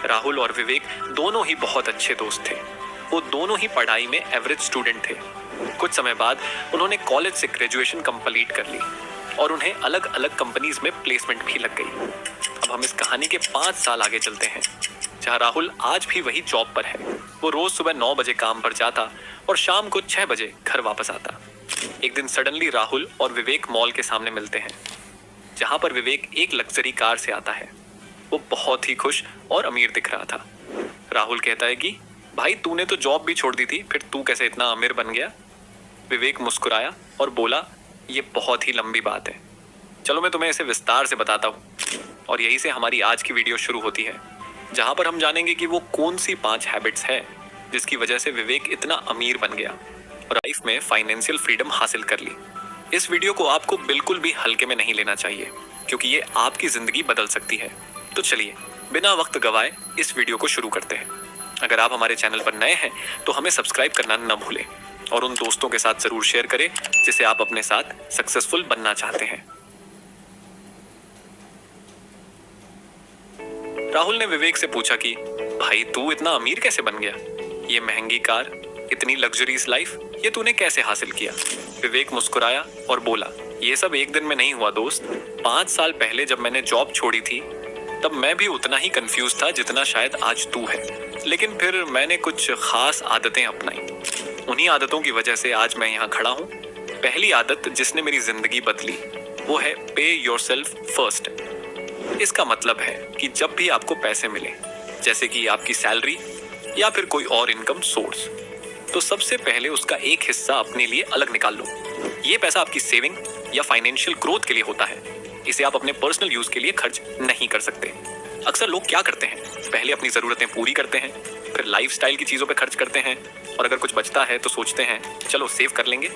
राहुल और विवेक दोनों ही बहुत अच्छे दोस्त थे। वो दोनों ही पढ़ाई में एवरेज स्टूडेंट थे। कुछ समय बाद उन्होंने कॉलेज से ग्रेजुएशन कंप्लीट कर ली और उन्हें अलग अलग कंपनीज में प्लेसमेंट भी लग गई। अब हम इस कहानी के 5 साल आगे चलते हैं, जहां राहुल आज भी वही जॉब पर है। वो रोज सुबह 9 बजे काम पर जाता और शाम को 6 बजे घर वापस आता। एक दिन सडनली राहुल और विवेक मॉल के सामने मिलते हैं, जहां पर विवेक एक लग्जरी कार से आता है। वो बहुत ही खुश और अमीर दिख रहा था। राहुल कहता है कि भाई तूने तो जॉब भी छोड़ दी थी, फिर तू कैसे इतना अमीर बन गया? विवेक मुस्कुराया और बोला, ये बहुत ही लंबी बात है, चलो मैं तुम्हें इसे विस्तार से बताता हूँ। और यहीं से हमारी आज की वीडियो शुरू होती है, जहां पर हम जानेंगे कि वो कौन सी 5 हैबिट्स है जिसकी वजह से विवेक इतना अमीर बन गया और लाइफ में फाइनेंशियल फ्रीडम हासिल कर ली। इस वीडियो को आपको बिल्कुल भी हल्के में नहीं लेना चाहिए, क्योंकि ये आपकी जिंदगी बदल सकती है। तो चलिए बिना वक्त गवाए इस वीडियो को शुरू करते हैं। अगर आप हमारे चैनल पर नए हैं तो हमें सब्सक्राइब करना न भूलें और उन दोस्तों के साथ जरूर शेयर करें जिसे आप अपने साथ सक्सेसफुल बनना चाहते हैं। राहुल ने विवेक से पूछा कि भाई तू इतना अमीर कैसे बन गया? ये महंगी कार, इतनी लग्जरीज लाइफ, ये तूने कैसे हासिल किया? विवेक मुस्कुराया और बोला, ये सब एक दिन में नहीं हुआ दोस्त। 5 साल पहले जब मैंने जॉब छोड़ी थी तब मैं भी उतना ही कंफ्यूज था जितना शायद आज तू है, लेकिन फिर मैंने कुछ खास आदतें अपनाई। उन्हीं आदतों की वजह से आज मैं यहाँ खड़ा हूँ। पहली आदत जिसने मेरी जिंदगी बदली वो है पे योरसेल्फ फर्स्ट। इसका मतलब है कि जब भी आपको पैसे मिले, जैसे कि आपकी सैलरी या फिर कोई और इनकम सोर्स, तो सबसे पहले उसका एक हिस्सा अपने लिए अलग निकाल लो। ये पैसा आपकी सेविंग या फाइनेंशियल ग्रोथ के लिए होता है। इसे आप अपने पर्सनल यूज के लिए खर्च नहीं कर सकते। अक्सर लोग क्या करते हैं, पहले अपनी जरूरतें पूरी करते हैं, फिर लाइफस्टाइल की चीजों पे खर्च करते हैं और अगर कुछ बचता है तो सोचते हैं चलो सेव कर लेंगे।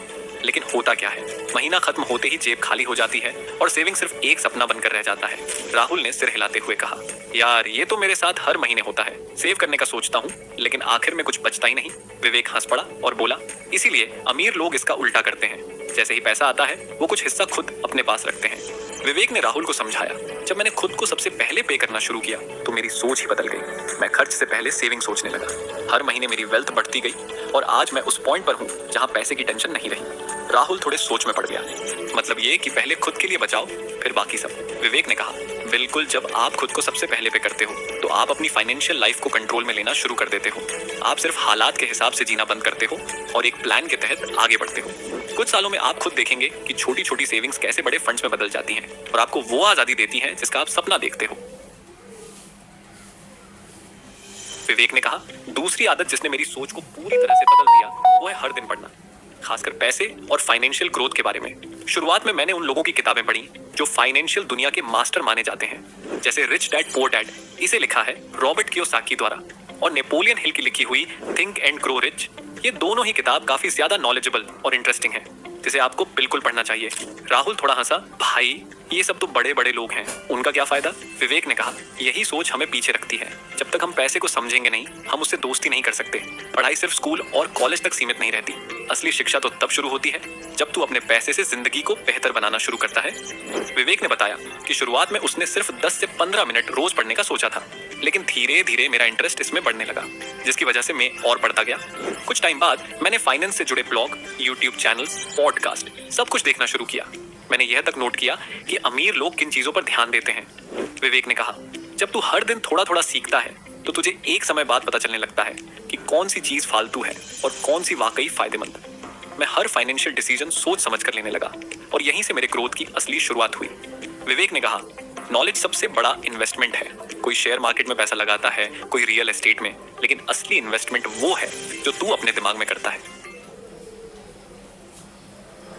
लेकिन होता क्या है, महीना खत्म होते ही जेब खाली हो जाती है और सेविंग सिर्फ एक सपना बनकर रह जाता है। राहुल ने सिर हिलाते हुए कहा, यार ये तो मेरे साथ हर महीने होता है। सेव करने का सोचता हूँ लेकिन आखिर में कुछ बचता ही नहीं। विवेक हंस पड़ा और बोला, इसीलिए अमीर लोग इसका उल्टा करते हैं। जैसे ही पैसा आता है वो कुछ हिस्सा खुद अपने पास रखते हैं। विवेक ने राहुल को समझाया, जब मैंने खुद को सबसे पहले पे करना शुरू किया तो मेरी सोच ही बदल गई। मैं खर्च से पहले सेविंग सोचने लगा। हर महीने मेरी वेल्थ बढ़ती गई और आज मैं उस पॉइंट पर हूँ जहाँ पैसे की टेंशन नहीं रही। राहुल थोड़े सोच में पड़ गया। मतलब ये कि पहले खुद के लिए बचाओ फिर बाकी सब। विवेक ने कहा, बिल्कुल, जब आप खुद को सबसे पहले पे करते हो तो आप अपनी फाइनेंशियल लाइफ को कंट्रोल में लेना शुरू कर देते हो। आप सिर्फ हालात के हिसाब से जीना बंद करते हो और एक प्लान के तहत आगे बढ़ते हो। कुछ सालों में आप खुद देखेंगे कि छोटी छोटी सेविंग्स कैसे बड़े फंड्स में बदल जाती हैं और आपको वो आजादी देती हैं जिसका आप सपना देखते हो। विवेक ने कहा, दूसरी आदत जिसने मेरी सोच को पूरी तरह से बदल दिया वो है हर दिन पढ़ना, खासकर पैसे और फाइनेंशियल ग्रोथ के बारे में। शुरुआत में मैंने उन लोगों की किताबें पढ़ी जो फाइनेंशियल दुनिया के मास्टर माने जाते हैं, जैसे रिच डैड पुअर डैड, इसे लिखा है रॉबर्ट कियोसाकी द्वारा, और नेपोलियन हिल की लिखी हुई थिंक एंड ग्रो रिच। ये दोनों ही किताब काफी ज्यादा नॉलेजेबल और इंटरेस्टिंग है, जिसे आपको बिल्कुल पढ़ना चाहिए। राहुल थोड़ा हंसा, भाई ये सब तो बड़े बड़े लोग हैं, उनका क्या फायदा? विवेक ने कहा, यही सोच हमें पीछे रखती है। जब तक हम पैसे को समझेंगे नहीं, हम उससे दोस्ती नहीं कर सकते। पढ़ाई सिर्फ स्कूल और कॉलेज तक सीमित नहीं रहती। असली शिक्षा तो तब शुरू होती है जब तू अपने पैसे से जिंदगी को बेहतर बनाना शुरू करता है। विवेक ने बताया कि शुरुआत में उसने सिर्फ 10 से 15 मिनट रोज पढ़ने का सोचा था, लेकिन धीरे धीरे मेरा इंटरेस्ट इसमें बढ़ने लगा, जिसकी वजह से मैं और पढ़ता गया। कुछ टाइम बाद मैंने फाइनेंस से जुड़े ब्लॉग, यूट्यूब चैनल्स, पॉडकास्ट सब कुछ देखना शुरू किया। मैंने यह तक नोट किया कि अमीर लोग किन चीजों पर ध्यान देते हैं। विवेक ने कहा, जब तू हर दिन थोड़ा थोड़ा सीखता है तो तुझे एक समय बाद पता चलने लगता है कि कौन सी चीज फालतू है और कौन सी वाकई फायदेमंद। मैं हर फाइनेंशियल डिसीजन सोच समझ कर लेने लगा और यहीं से मेरे ग्रोथ की असली शुरुआत हुई। विवेक ने कहा, नॉलेज सबसे बड़ा इन्वेस्टमेंट है। कोई शेयर मार्केट में पैसा लगाता है, कोई रियल एस्टेट में, लेकिन असली इन्वेस्टमेंट वो है जो तू अपने दिमाग में करता है।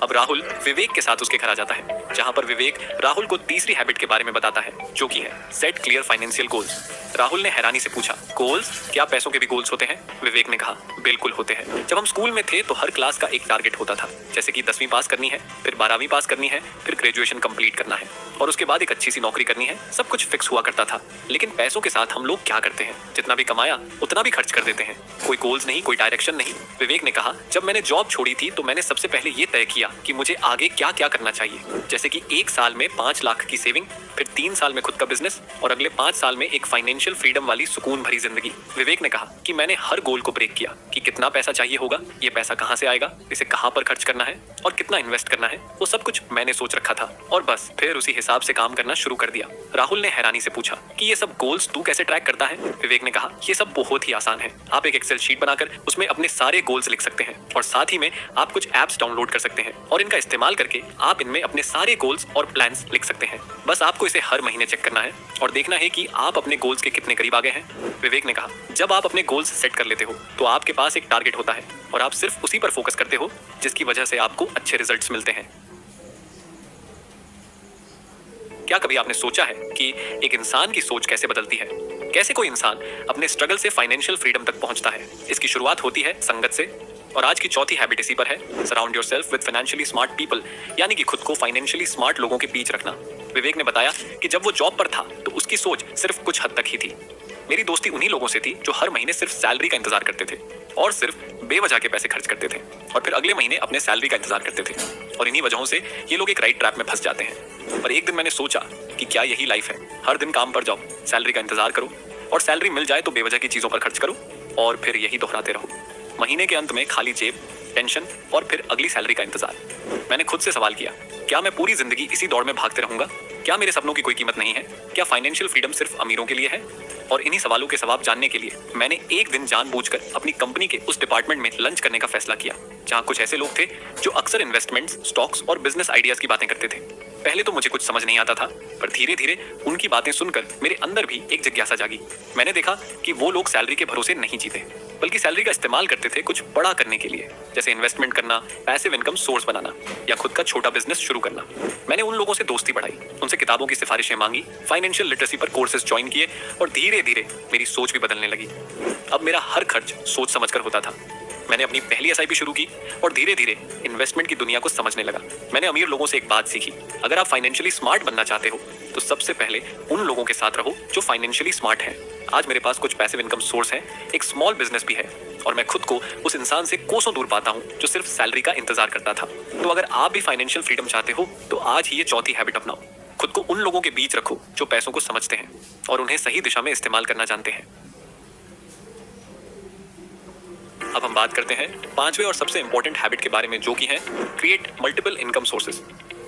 अब राहुल विवेक के साथ उसके घर आ जाता है, जहां पर विवेक राहुल को तीसरी हैबिट के बारे में बताता है, जो कि है set clear financial goals. Rahul ने हैरानी से पूछा, गोल्स? क्या पैसों के भी गोल्स होते हैं? विवेक ने कहा, बिल्कुल होते हैं। जब हम स्कूल में थे तो हर क्लास का एक टारगेट होता था, जैसे कि 10वीं पास करनी है, फिर 12वीं पास करनी है, फिर ग्रेजुएशन कंप्लीट करना है और उसके बाद एक अच्छी सी नौकरी करनी है। सब कुछ फिक्स हुआ करता था। लेकिन पैसों के साथ हम लोग क्या करते हैं, जितना भी कमाया उतना भी खर्च कर देते हैं। कोई गोल्स नहीं, कोई डायरेक्शन नहीं। विवेक ने कहा, जब मैंने जॉब छोड़ी थी तो मैंने सबसे पहले ये तय किया कि मुझे आगे क्या क्या करना चाहिए, जैसे कि 1 साल में 5 लाख की सेविंग, फिर 3 साल में खुद का बिजनेस और अगले 5 साल में एक फाइनेंशियल फाइनेंशियल फ्रीडम वाली सुकून भरी जिंदगी। विवेक ने कहा कि मैंने हर गोल को ब्रेक किया कि कितना पैसा चाहिए होगा, ये पैसा कहाँ से आएगा, इसे कहाँ पर खर्च करना है और कितना इन्वेस्ट करना है, वो सब कुछ मैंने सोच रखा था और बस फिर उसी हिसाब से काम करना शुरू कर दिया। राहुल ने हैरानी से पूछा कि ये सब गोल्स तू कैसे ट्रैक करता है? विवेक ने कहा ये सब बहुत ही आसान है। आप एक एक्सेल शीट बनाकर उसमें अपने सारे गोल्स लिख सकते हैं और साथ ही में आप कुछ एप्स डाउनलोड कर सकते हैं और इनका इस्तेमाल करके आप इनमें अपने सारे गोल्स और प्लान्स लिख सकते हैं। बस आपको इसे हर महीने चेक करना है और देखना है कि आप अपने गोल्स के कितने करीब आ गए हैं। विवेक ने कहा जब आप अपने गोल्स सेट कर लेते हो तो आपके पास एक टारगेट होता है और आप सिर्फ उसी पर फोकस करते हो जिसकी वजह से आपको अच्छे रिजल्ट्स मिलते हैं। क्या कभी आपने सोचा है कि एक इंसान की सोच कैसे बदलती है? कैसे कोई इंसान अपने स्ट्रगल से फाइनेंशियल फ्रीडम तक पहुंचता है? इसकी शुरुआत होती है संगत से और आज की चौथी हैबिट इसी पर है, surround yourself with financially smart people, यानी कि खुद को फाइनेंशियली स्मार्ट लोगों के बीच रखना। विवेक ने बताया कि जब वो जॉब पर था तो उसकी सोच सिर्फ कुछ हद तक ही थी। मेरी दोस्ती उन्हीं लोगों से थी जो हर महीने सिर्फ सैलरी का इंतजार करते थे और सिर्फ बेवजह के पैसे खर्च करते थे और फिर अगले महीने अपने सैलरी का इंतजार करते थे और इन्हीं वजहों से ये लोग एक राइट ट्रैप में फंस जाते हैं। पर एक दिन मैंने सोचा कि क्या यही लाइफ है? हर दिन काम पर जाओ, सैलरी का इंतजार करो और सैलरी मिल जाए तो बेवजह की चीजों पर खर्च करो और फिर यही दोहराते रहो। महीने के अंत में खाली जेब, टेंशन और फिर अगली सैलरी का इंतजार। मैंने खुद से सवाल किया, क्या मैं पूरी जिंदगी इसी दौड़ में भागते रहूंगा? क्या मेरे सपनों की कोई कीमत नहीं है? क्या फाइनेंशियल फ्रीडम सिर्फ अमीरों के लिए है? और इन्हीं सवालों के जवाब जानने के लिए मैंने एक दिन जानबूझकर अपनी कंपनी के उस डिपार्टमेंट में लंच करने का फैसला किया जहां कुछ ऐसे लोग थे जो अक्सर इन्वेस्टमेंट्स, स्टॉक्स और बिजनेस आइडियाज की बातें करते थे। पहले तो मुझे कुछ समझ नहीं आता था, पर धीरे धीरे उनकी बातें सुनकर मेरे अंदर भी एक जिज्ञासा जागी। मैंने देखा कि वो लोग सैलरी के भरोसे नहीं जीते, बल्कि सैलरी का इस्तेमाल करते थे कुछ बड़ा करने के लिए, जैसे इन्वेस्टमेंट करना, पैसिव इनकम सोर्स बनाना या खुद का छोटा बिजनेस शुरू करना। मैंने उन लोगों से दोस्ती बढ़ाई, उनसे किताबों की सिफारिशें मांगी, फाइनेंशियल लिटरेसी पर कोर्सेज ज्वाइन किए और धीरे धीरे मेरी सोच भी बदलने लगी। अब मेरा हर खर्च सोच समझकर होता था। मैंने अपनी पहली एसआईपी शुरू की और धीरे धीरे इन्वेस्टमेंट की दुनिया को समझने लगा। मैंने अमीर लोगों से एक बात सीखी, अगर आप फाइनेंशियली स्मार्ट बनना चाहते हो तो सबसे पहले उन लोगों के साथ रहो जो फाइनेंशियली स्मार्ट हैं। आज मेरे पास कुछ पैसिव इनकम सोर्स है, एक स्मॉल बिजनेस भी है और मैं खुद को उस इंसान से कोसों दूर पाता हूँ जो सिर्फ सैलरी का इंतजार करता था। तो अगर आप भी फाइनेंशियल फ्रीडम चाहते हो तो आज ही ये चौथी हैबिट अपनाओ। खुद को उन लोगों के बीच रखो जो पैसों को समझते हैं और उन्हें सही दिशा में इस्तेमाल करना जानते हैं। अब हम बात करते हैं पांचवें और सबसे इंपॉर्टेंट हैबिट के बारे में, जो कि है क्रिएट मल्टीपल इनकम सोर्सेज।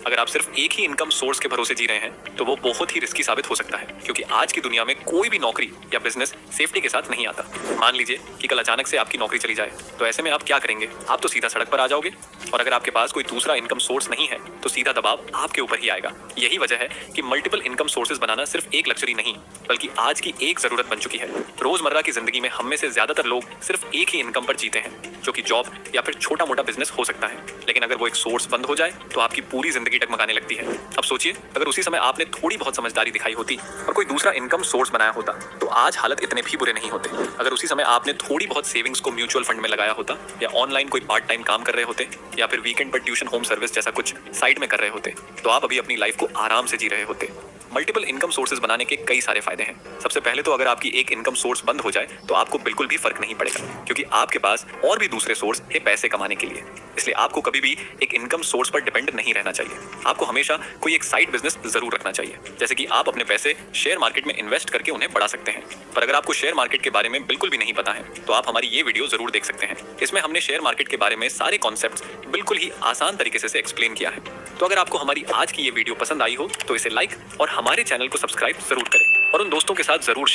अगर आप सिर्फ एक ही इनकम सोर्स के भरोसे जी रहे हैं तो वो बहुत ही रिस्की साबित हो सकता है, क्योंकि आज की दुनिया में कोई भी नौकरी या बिजनेस सेफ्टी के साथ नहीं आता। मान लीजिए कि कल अचानक से आपकी नौकरी चली जाए, तो ऐसे में आप क्या करेंगे? आप तो सीधा सड़क पर आ जाओगे और अगर आपके पास कोई दूसरा इनकम सोर्स नहीं है तो सीधा दबाव आपके ऊपर ही आएगा। यही वजह है कि मल्टीपल इनकम सोर्सेज बनाना सिर्फ एक लग्जरी नहीं बल्कि आज की एक जरूरत बन चुकी है। रोजमर्रा की जिंदगी में हम में से ज्यादातर लोग सिर्फ एक ही इनकम पर जीते हैं, जो कि जॉब या फिर छोटा मोटा बिजनेस हो सकता है। लेकिन अगर वो एक सोर्स बंद हो जाए तो आपकी पूरी जिंदगी डगमगाने लगती है। अब सोचिए, अगर उसी समय आपने थोड़ी बहुत समझदारी दिखाई होती और कोई दूसरा इनकम सोर्स बनाया होता तो आज हालत इतने भी बुरे नहीं होते। अगर उसी समय आपने थोड़ी बहुत सेविंग्स को म्यूचुअल फंड में लगाया होता या ऑनलाइन कोई पार्ट टाइम काम कर रहे होते या फिर वीकेंड पर ट्यूशन होम सर्विस जैसा कुछ साइड में कर रहे होते, तो आप अभी अपनी लाइफ को आराम से जी रहे होते। मल्टीपल इनकम सोर्सेज बनाने के कई सारे फायदे हैं। सबसे पहले तो अगर आपकी एक इनकम सोर्स बंद हो जाए तो आपको बिल्कुल भी फर्क नहीं पड़ेगा, क्योंकि आपके पास और भी दूसरे सोर्स है पैसे कमाने के लिए। इसलिए आपको कभी भी एक इनकम सोर्स पर डिपेंड नहीं रहना चाहिए। आपको हमेशा कोई एक साइड बिजनेस जरूर रखना चाहिए, जैसे कि आप अपने पैसे शेयर मार्केट में इन्वेस्ट करके उन्हें बढ़ा सकते हैं। पर अगर आपको शेयर मार्केट के बारे में बिल्कुल भी नहीं पता है तो आप हमारी ये वीडियो जरूर देख सकते हैं। इसमें हमने शेयर मार्केट के बारे में सारे कॉन्सेप्ट्स बिल्कुल ही आसान तरीके से एक्सप्लेन किया है। तो अगर आपको हमारी आज की ये वीडियो पसंद आई हो तो इसे लाइक और हमारे चैनल को सब्सक्राइब जरूर करें और उन दोस्तों के साथ जरूर